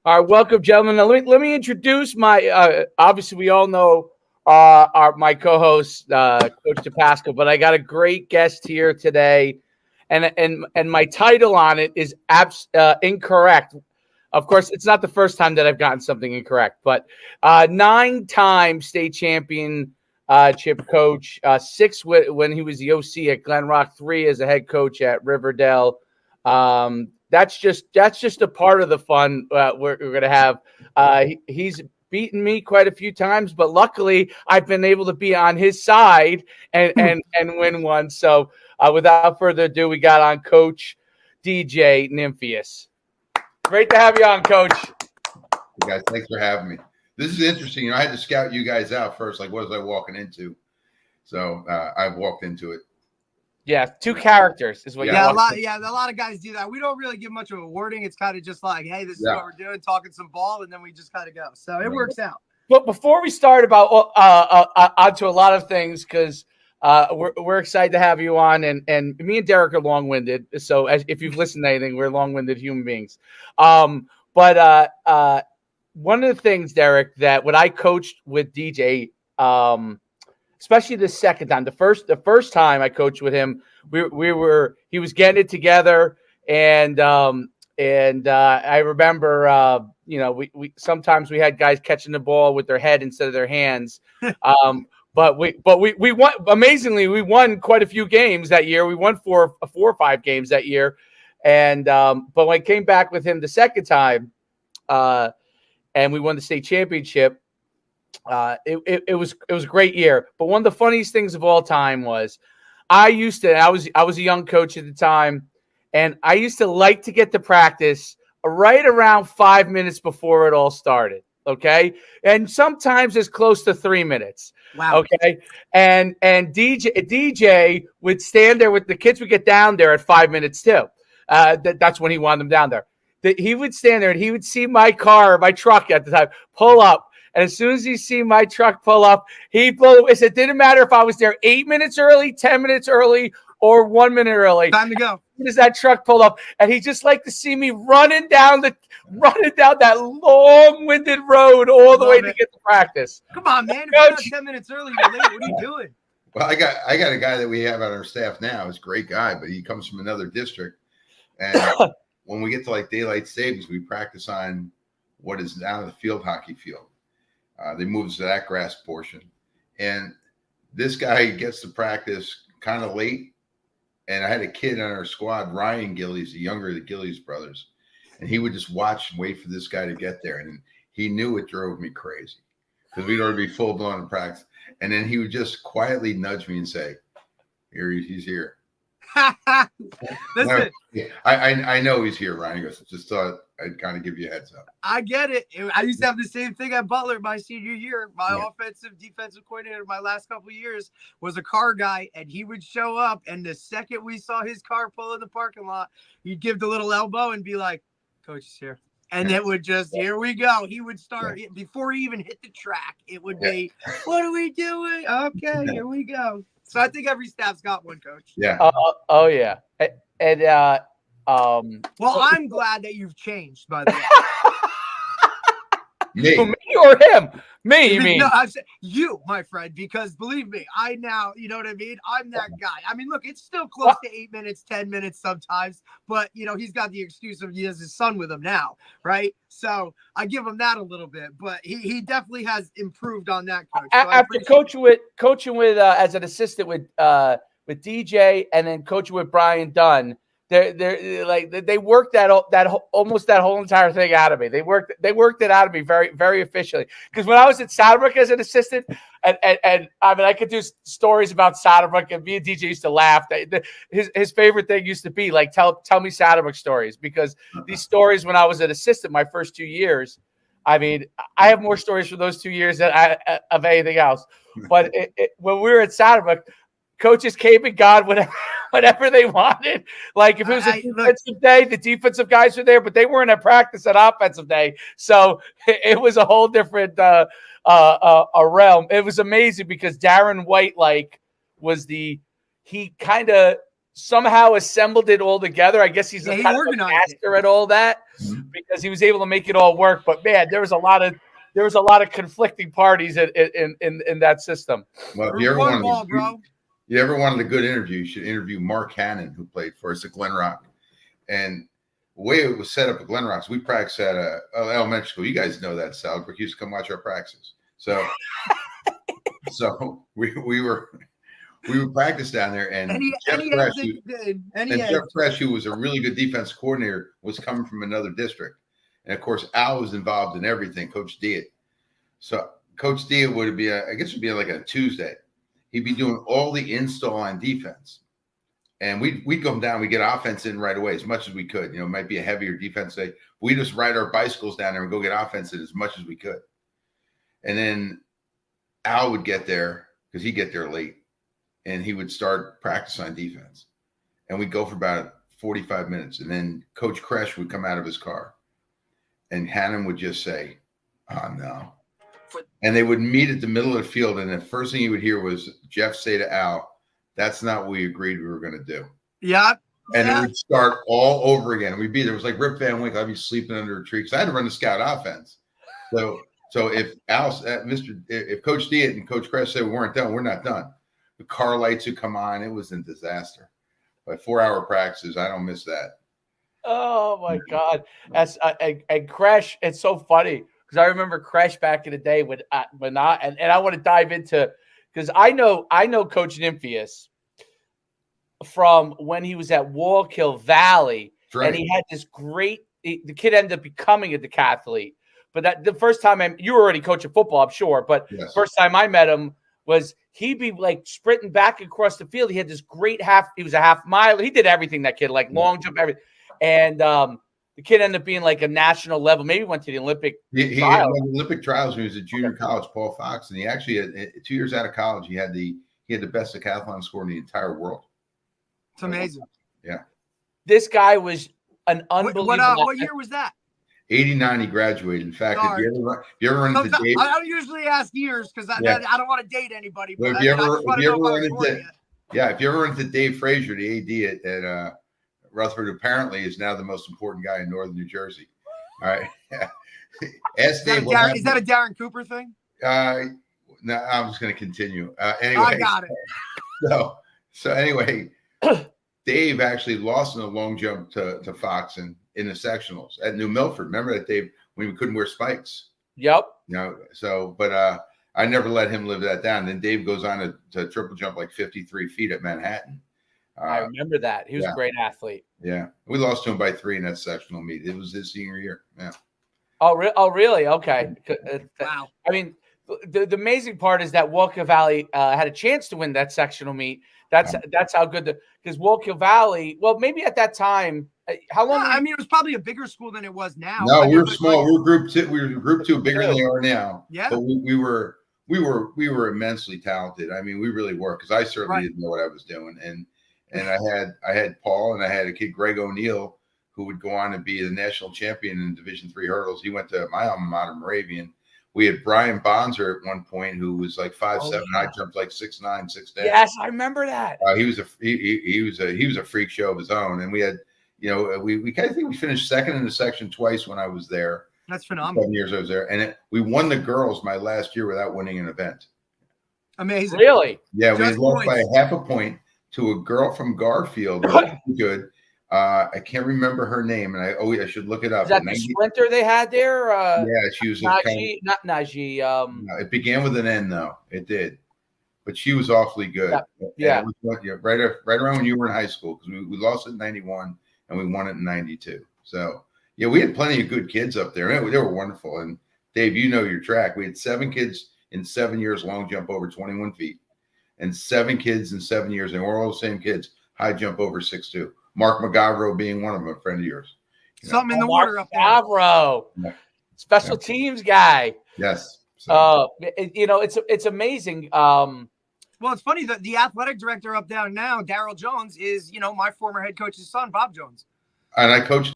All right, welcome, gentlemen. Now, let me introduce my. Obviously, we all know my co-host, Coach DePasco, but I got a great guest here today, and my title on it is incorrect. Of course, it's not the first time that I've gotten something incorrect, but 9-time state champion chip coach, six when he was the OC at Glen Rock, 3 as a head coach at Riverdale. That's just a part of the fun we're going to have. He's beaten me quite a few times, but luckily I've been able to be on his side and win one. So without further ado, we got on Coach DJ Nimphius. Great to have you on, Coach. Hey guys, thanks for having me. This is interesting. I had to scout you guys out first. Like, what was I walking into? So I've walked into it. Yeah, 2 characters is what. Yeah, a lot of guys do that. We don't really give much of a wording. It's kind of just like, hey, this is what we're doing, talking some ball, and then we just kind of go. So it works out. But before we start about onto a lot of things, because we're excited to have you on, and me and Derek are long-winded. So if you've listened to anything, we're long-winded human beings. But one of the things, Derek, that when I coached with DJ, especially the second time, the first time I coached with him, he was getting it together, and I remember we sometimes we had guys catching the ball with their head instead of their hands. But we won amazingly. We won quite a few games that year. We won 4 or 5 games that year, and but when I came back with him the second time, and we won the state championship. It was a great year. But one of the funniest things of all time was I was a young coach at the time, and I used to like to get to practice right around 5 minutes before it all started. Okay. And sometimes it's close to 3 minutes. Wow. Okay. And DJ would stand there with the kids would get down there at 5 minutes too. That's when he wanted them down there. He would stand there and he would see my truck at the time pull up. And as soon as he see my truck pull up, he blew. It didn't matter if I was there 8 minutes early, 10 minutes early, or 1 minute early. Time to go. As soon as that truck pulled up, and he just liked to see me running down that long-winded road all the way to get to practice. Come on, man! If you're not 10 minutes early, you're late. What are you doing? Well, I got a guy that we have on our staff now. He's a great guy, but he comes from another district. And when we get to like daylight savings, we practice on what is now the field hockey field. They move to that grass portion. And this guy gets to practice kind of late. And I had a kid on our squad, Ryan Gillies, the younger of the Gillies brothers. And he would just watch and wait for this guy to get there. And he knew it drove me crazy because we'd already be full blown in practice. And then he would just quietly nudge me and say, he's here. Listen, I know he's here, Ryan. He goes, just thought I'd kind of give you a heads up. I get it. I used to have the same thing at Butler my senior year. My offensive defensive coordinator my last couple of years was a car guy, and he would show up, and the second we saw his car pull in the parking lot, he'd give the little elbow and be like, "Coach is here." And it would just, here we go. He would start before he even hit the track. It would be, what are we doing? Okay, here we go. So I think every staff's got one, Coach. Yeah. Oh yeah. And well, I'm glad that you've changed, by the way. Me or him? Me, you mean? No, I'm saying you, my friend, because believe me, I now, you know what I mean? I'm that guy. I mean, look, it's still close to 8 minutes, 10 minutes sometimes, but, he's got the excuse of he has his son with him now, right? So I give him that a little bit, but he definitely has improved on that, Coach. So after coaching with as an assistant with DJ and then coaching with Brian Dunn, they worked that almost that whole entire thing out of me. They worked it out of me very, very efficiently. Because when I was at Saddlebrook as an assistant, and I mean I could do stories about Saddlebrook, and me and DJ used to laugh. His favorite thing used to be like tell me Saddlebrook stories, because these stories when I was an assistant my first 2 years, I mean I have more stories from those 2 years than of anything else. But when we were at Saddlebrook, coaches came and gone whatever they wanted. Like if it was a defensive day, the defensive guys were there, but they weren't at practice on offensive day. So it was a whole different a realm. It was amazing because Darren White he kind of somehow assembled it all together. I guess he's Yeah, a he kind of a organized it. master at all that because he was able to make it all work. But man, there was a lot of conflicting parties in that system. Well, if you ever wanted a good interview, you should interview Mark Hannon, who played for us at Glen Rock. And the way it was set up at Glen Rock, we practiced at a elementary school. You guys know that, Sal. We used to come watch our practices. So we would practice down there, and Jeff Fresh, who was a really good defense coordinator, was coming from another district. And of course, Al was involved in everything, Coach Diet. So Coach Diet would be, I guess it'd be like a Tuesday. He'd be doing all the install on defense. And we'd come down, we get offense in right away as much as we could. You know, it might be a heavier defense day. We just ride our bicycles down there and go get offense in as much as we could. And then Al would get there because he'd get there late, and he would start practice on defense. And we'd go for about 45 minutes. And then Coach Kresh would come out of his car, and Hannon would just say, "Oh, no." And they would meet at the middle of the field. And the first thing you would hear was Jeff say to Al, "That's not what we agreed we were going to do." Yeah. And it would start all over again. We'd be there. It was like Rip Van Winkle. I'd be sleeping under a tree because I had to run the scout offense. So if if Coach Diet and Coach Kresh said we weren't done, we're not done. The car lights would come on. It was a disaster. But 4-hour practices, I don't miss that. Oh my God. That's and Kresh, it's so funny because I remember Kresh back in the day when I want to dive into, because I know Coach Nimphius from when he was at Wallkill Valley, and he had this the kid ended up becoming a decathlete. But the first time you were already coaching football, I'm sure. But yes. First time I met him was he'd be like sprinting back across the field. He had this great he was a half mile. He did everything, that kid, like long jump, everything. And the kid ended up being like a national level. Maybe went to the Olympic trials. He won the Olympic trials when he was at junior college, Paul Fox. And he actually had 2 years out of college, he had the best decathlon score in the entire world. It's amazing. Yeah. This guy was an unbelievable. What year was that? 89, he graduated. In fact, if you ever run into Dave, I don't usually ask years because I don't want to date anybody. But if you ever run into Dave Frazier, the AD at Rutherford, apparently is now the most important guy in northern New Jersey. All right. Ask Dave. Is that a Darren Cooper thing? No, I'm just going to continue. Anyway, I got it. So anyway, Dave actually lost in a long jump to Fox in the sectionals at New Milford. Remember that, Dave, when we couldn't wear spikes? Yep. But I never let him live that down. Then Dave goes on to triple jump like 53 feet at Manhattan. I remember that. He was a great athlete. Yeah. We lost to him by 3 in that sectional meet. It was his senior year. Yeah. Oh, really? Okay. Wow. I mean, the amazing part is that Wallkill Valley had a chance to win that sectional meet. That's how good because Wallkill Valley, well, maybe at that time, how long? I mean, it was probably a bigger school than it was now. No, we were small. We were group 2. We were group 2, bigger than they are now. Yeah. But we were immensely talented. I mean, we really were, because I certainly didn't know what I was doing. And I had Paul, and I had a kid, Greg O'Neill, who would go on to be the national champion in Division III hurdles. He went to my alma mater, Moravian. We had Brian Bonzer at one point, who was like 5'7", high jumped like 6'9", 6'10". Yes, I remember that. He was a freak show of his own. And we had, we kind of think we finished second in the section twice when I was there. That's phenomenal. 7 years I was there, and we won the girls my last year without winning an event. Amazing. Really? Yeah, we had lost by half a point to a girl from Garfield. Good. I can't remember her name, and I should look it up. Is that the sprinter they had there? Yeah, she was not Najee. No, it began with an N, though. It did, but she was awfully good. Yeah. Right around when you were in high school, because we lost it in 91 and we won it in 92. So yeah, we had plenty of good kids up there. They were wonderful. And Dave, you know your track. We had 7 kids in 7 years long jump over 21 feet, and 7 kids in 7 years, and we're all the same kids, high jump over 6'2". Mark McGavro being one of them, a friend of yours. Something in the water up there. McGavro, special teams guy. Yes. So. It's amazing. Well, it's funny that the athletic director up there now, Daryl Jones, is my former head coach's son, Bob Jones. And I coached